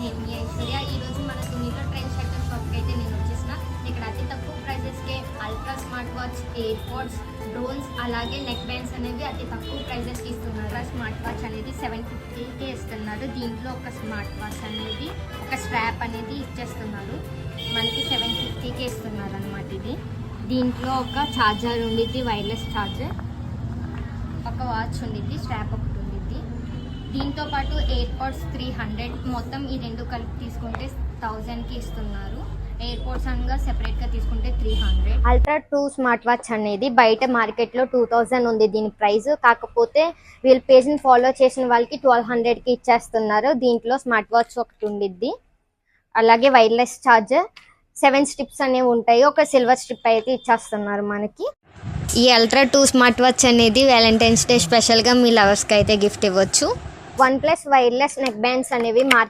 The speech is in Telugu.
నేను మీ ఐశ్వర్య. ఈరోజు మన తునిలో ట్రెండ్ సెక్టర్ షాప్కి అయితే నేను వచ్చేసిన. ఇక్కడ అతి తక్కువ ప్రైజెస్కే ultra smart watch, air pods, drones, అలాగే నెక్ బ్యాండ్స్ అనేవి అతి తక్కువ ప్రైజెస్కి ఇస్తున్నారు. స్మార్ట్ వాచ్ అనేది 750కే ఇస్తున్నారు. దీంట్లో ఒక స్మార్ట్ వాచ్ అనేది ఒక స్ట్రాప్ అనేది ఇచ్చేస్తున్నారు. మనకి 750కే ఇస్తున్నారు అనమాట. ఇది దీంట్లో ఒక ఛార్జర్ ఉండిద్ది, వైర్లెస్ ఛార్జర్, ఒక వాచ్ ఉండిద్ది, స్ట్రాప్ ఒకటి ఉండిద్ది. దీంతో పాటు ఎయిర్ పోడ్స్ 300, మొత్తం ఈ రెండు కలిపి తీసుకుంటే 1000కి ఇస్తున్నారు. ఎయిర్ పోడ్స్ అనగా సెపరేట్గా తీసుకుంటే 300. అల్ట్రా 2 స్మార్ట్ వాచ్ అనేది బయట మార్కెట్లో 2000 ఉంది దీని ప్రైస్. కాకపోతే వీళ్ళ పేజ్ని ఫాలో చేసిన వాళ్ళకి 1200కి ఇచ్చేస్తున్నారు. దీంట్లో స్మార్ట్ వాచ్ ఒకటి ఉండిద్ది, అలాగే వైర్లెస్ ఛార్జర్, 7 స్ట్రిప్స్ అనేవి ఉంటాయి, ఒక సిల్వర్ స్ట్రిప్ అయితే ఇచ్చేస్తున్నారు మనకి. ఈ అల్ట్రా 2 స్మార్ట్ వాచ్ అనేది వ్యాలంటైన్స్ డే స్పెషల్గా మీ లవర్స్కి అయితే గిఫ్ట్ ఇవ్వచ్చు. OnePlus వైర్లెస్ నెక్ బ్యాండ్స్ అనేవి